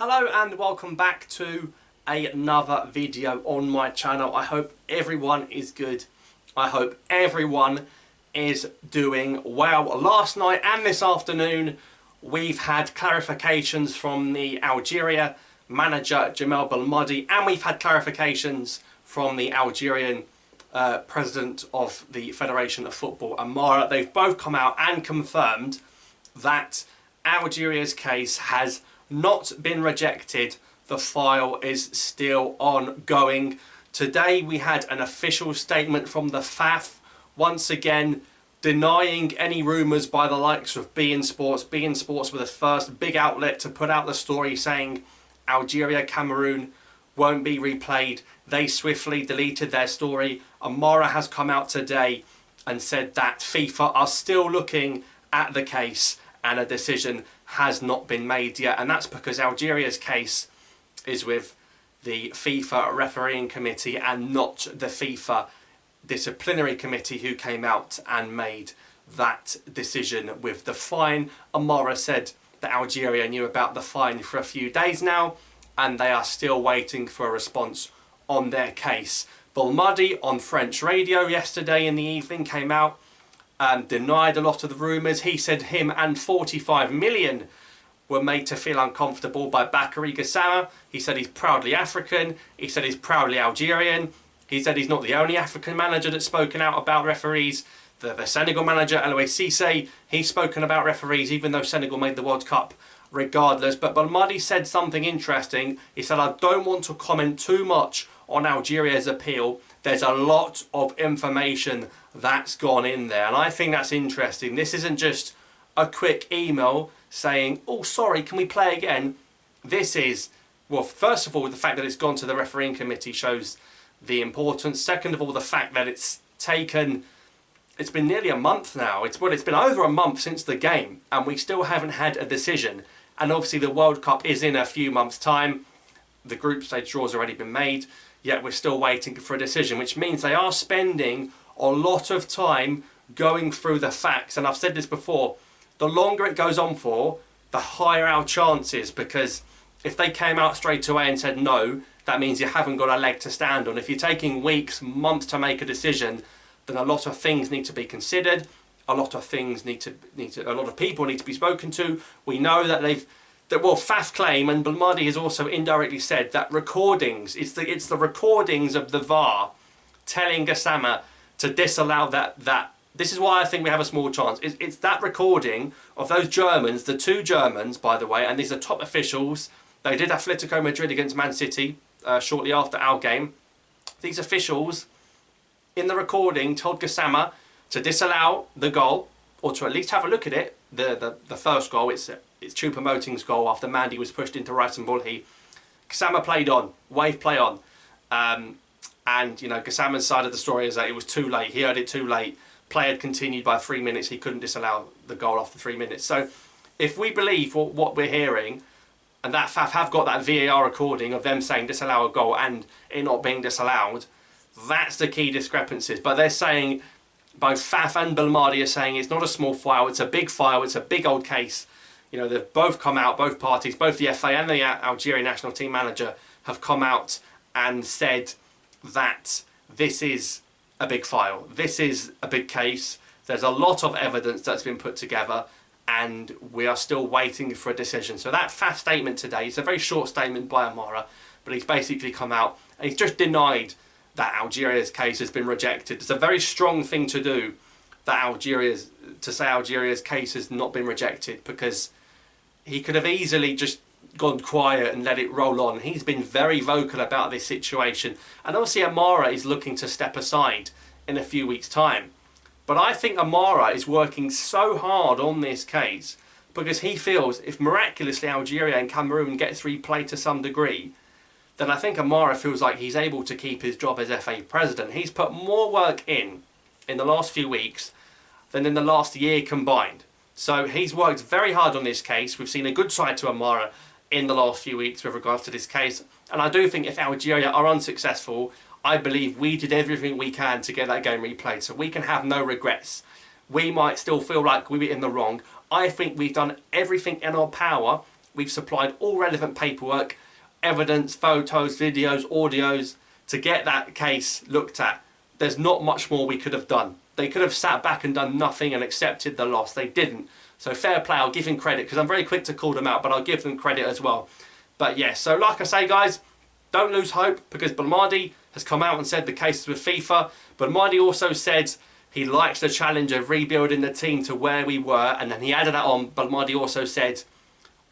Hello and welcome back to another video on my channel. I hope everyone is good. I hope everyone is doing well. Last night and this afternoon we've had clarifications from the Algeria manager Belmadi, and we've had clarifications from the Algerian president of the Federation of Football, Amara. They've both come out and confirmed that Algeria's case has not been rejected. The file is still ongoing. Today we had an official statement from the FAF, once again denying any rumours by the likes of beIN Sports. beIN Sports were the first big outlet to put out the story saying Algeria, Cameroon won't be replayed. They swiftly deleted their story. Amara has come out today and said that FIFA are still looking at the case and a decision has not been made yet, and that's because Algeria's case is with the FIFA refereeing committee and not the FIFA disciplinary committee, who came out and made that decision with the fine. Amara said that Algeria knew about the fine for a few days now and they are still waiting for a response on their case. Belmadi on French radio yesterday in the evening came out and denied a lot of the rumours. He said him and 45 million were made to feel uncomfortable by Bakary Gassama. He said he's proudly African. He said he's proudly Algerian. He said he's not the only African manager that's spoken out about referees. The Senegal manager, Eto'o, he's spoken about referees, even though Senegal made the World Cup regardless. But Belmadi said something interesting. He said, I don't want to comment too much on Algeria's appeal. There's a lot of information that's gone in there, and I think that's interesting. This isn't just a quick email saying, oh sorry, can we play again? This is, well, first of all, the fact that it's gone to the refereeing committee shows the importance. Second of all, the fact that it's been nearly a month now. It's been over a month since the game and we still haven't had a decision. And obviously the World Cup is in a few months' time. The group stage draw's already been made, yet we're still waiting for a decision, which means they are spending a lot of time going through the facts. And I've said this before, the longer it goes on for, the higher our chances, because if they came out straight away and said no, that means you haven't got a leg to stand on. If you're taking weeks, months to make a decision, then a lot of things need to be considered. A lot of things a lot of people need to be spoken to. We know that FAF claim, and Belmadi has also indirectly said that recordings, it's the recordings of the VAR telling Gassama to disallow that. This is why I think we have a small chance. It's that recording of those Germans, the two Germans, by the way, and these are top officials. They did Atletico Madrid against Man City shortly after our game. These officials in the recording told Gassama to disallow the goal, or to at least have a look at it. The first goal, it's Choupo-Moting's goal after Mandy was pushed into right and Bulhi. Gassama played on, wave play on. And, you know, Gassama's side of the story is that it was too late. He heard it too late. Play had continued by 3 minutes. He couldn't disallow the goal after 3 minutes. So if we believe what we're hearing, and that FAF have got that VAR recording of them saying disallow a goal and it not being disallowed, that's the key discrepancies. But they're saying, both FAF and Belmadi are saying it's not a small file, it's a big file, it's a big old case. You know, they've both come out, both parties, both the FA and the Algerian national team manager have come out and said that this is a big file. This is a big case. There's a lot of evidence that's been put together and we are still waiting for a decision. So that FAF statement today, it's a very short statement by Amara, but he's basically come out and he's just denied that Algeria's case has been rejected. It's a very strong thing to do, to say Algeria's case has not been rejected, because he could have easily just gone quiet and let it roll on. He's been very vocal about this situation, and obviously Amara is looking to step aside in a few weeks' time. But I think Amara is working so hard on this case because he feels if miraculously Algeria and Cameroon gets replayed to some degree, then I think Amara feels like he's able to keep his job as FA president. He's put more work in the last few weeks than in the last year combined. So he's worked very hard on this case. We've seen a good side to Amara in the last few weeks with regards to this case. And I do think if Algeria are unsuccessful, I believe we did everything we can to get that game replayed. So we can have no regrets. We might still feel like we were in the wrong. I think we've done everything in our power We've supplied all relevant paperwork, evidence, photos, videos, audios to get that case looked at. There's not much more we could have done. They could have sat back and done nothing and accepted the loss. They didn't. So fair play, I'll give him credit, because I'm very quick to call them out, but I'll give them credit as well. But yeah, so like I say, guys, don't lose hope, because Belmadi has come out and said the case is with FIFA. Belmadi also said he likes the challenge of rebuilding the team to where we were, and then he added that on. Belmadi also said,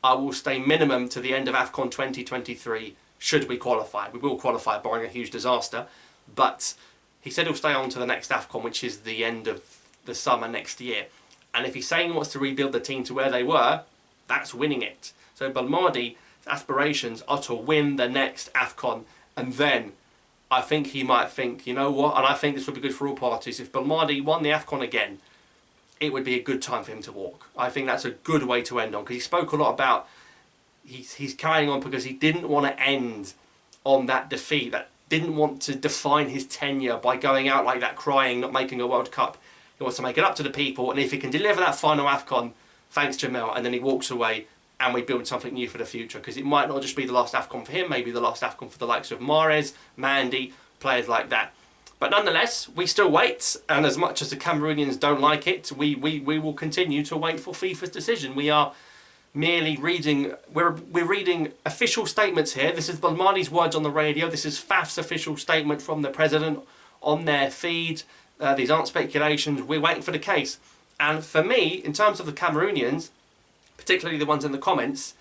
I will stay minimum to the end of AFCON 2023 should we qualify. We will qualify barring a huge disaster, but he said he'll stay on to the next AFCON, which is the end of the summer next year. And if he's saying he wants to rebuild the team to where they were, that's winning it. So Belmadi's aspirations are to win the next AFCON, and then I think he might think, you know what, and I think this would be good for all parties. If Belmadi won the AFCON again, it would be a good time for him to walk. I think that's a good way to end on, because he spoke a lot about he's carrying on because he didn't want to end on that defeat, that didn't want to define his tenure by going out like that, crying, not making a World Cup. He wants to make it up to the people, and if he can deliver that final AFCON, thanks Jamel, and then he walks away and we build something new for the future, because it might not just be the last AFCON for him, maybe the last AFCON for the likes of Amaras, Mandy, players like that. But nonetheless, we still wait, and as much as the Cameroonians don't like it, we will continue to wait for FIFA's decision. We are merely reading, we're reading official statements here. This is Belmadi's words on the radio. This is FAF's official statement from the president on their feed. These aren't speculations. We're waiting for the case. And for me, in terms of the Cameroonians, particularly the ones in the comments,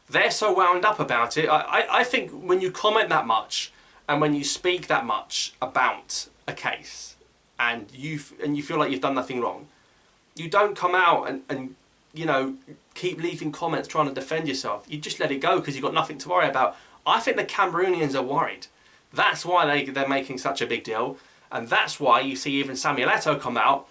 they're so wound up about it. I think when you comment that much and when you speak that much about a case and you feel like you've done nothing wrong, you don't come out and you know, keep leaving comments trying to defend yourself. You just let it go because you've got nothing to worry about. I think the Cameroonians are worried. That's why they're making such a big deal, and that's why you see even Samuel Eto'o come out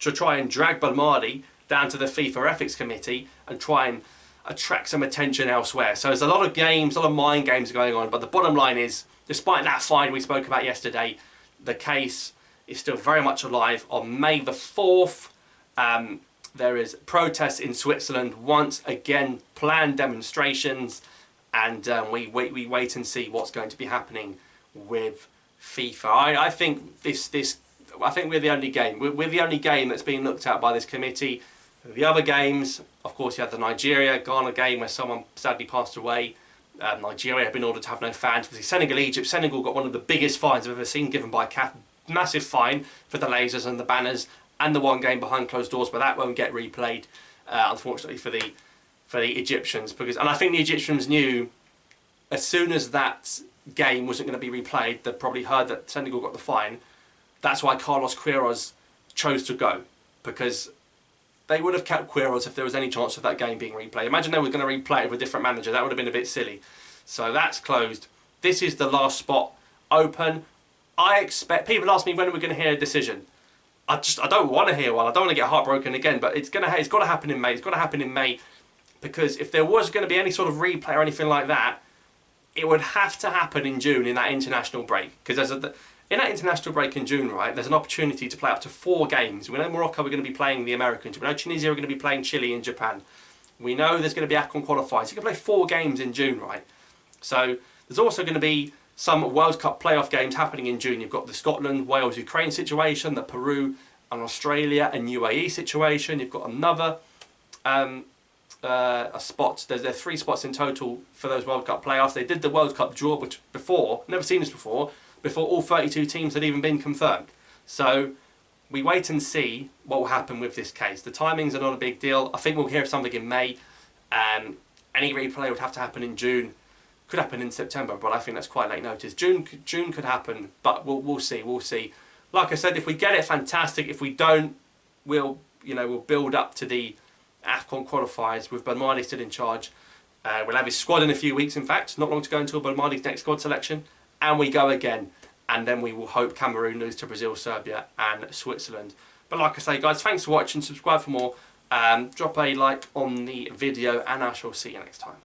to try and drag Belmadi down to the FIFA Ethics Committee and try and attract some attention elsewhere. So there's a lot of games, a lot of mind games going on, but the bottom line is, despite that fine we spoke about yesterday, the case is still very much alive. On May the 4th, there is protests in Switzerland, once again planned demonstrations, and we wait and see what's going to be happening with FIFA. I think I think we're the only game. We're the only game that's being looked at by this committee. The other games, of course, you had the Nigeria-Ghana game where someone sadly passed away. Nigeria have been ordered to have no fans. Senegal, Egypt. Senegal got one of the biggest fines I've ever seen given by CAF. Massive fine for the lasers and the banners and the one game behind closed doors, but that won't get replayed, unfortunately for the Egyptians. And I think the Egyptians knew as soon as that game wasn't going to be replayed, they probably heard that Senegal got the fine. That's why Carlos Queiroz chose to go, because they would have kept Queiroz if there was any chance of that game being replayed. Imagine they were going to replay it with a different manager. That would have been a bit silly. So that's closed. This is the last spot open. I expect, people ask me when are we going to hear a decision. I don't want to hear one. I don't want to get heartbroken again, but it's got to happen in May. It's got to happen in May, because if there was going to be any sort of replay or anything like that, it would have to happen in June in that international break. Because in that international break in June, right, there's an opportunity to play up to 4 games. We know Morocco are going to be playing the Americans. We know Tunisia are going to be playing Chile and Japan. We know there's going to be AFCON qualifiers. You can play 4 games in June, right? So there's also going to be some World Cup playoff games happening in June. You've got the Scotland, Wales, Ukraine situation, the Peru and Australia and UAE situation. You've got another a spot. There's 3 spots in total for those World Cup playoffs. They did the World Cup draw, which before, never seen this before all 32 teams had even been confirmed. So we wait and see what will happen with this case. The timings are not a big deal. I think we'll hear something in May. Any replay would have to happen in June. Could happen in September, but I think that's quite late notice. June could happen, but we'll see. We'll see. Like I said, if we get it, fantastic. If we don't, we'll build up to the AFCON qualifiers with Belmadi still in charge. We'll have his squad in a few weeks. In fact, not long to go until Belmadi's next squad selection, and we go again. And then we will hope Cameroon lose to Brazil, Serbia, and Switzerland. But like I say, guys, thanks for watching. Subscribe for more. Drop a like on the video, and I shall see you next time.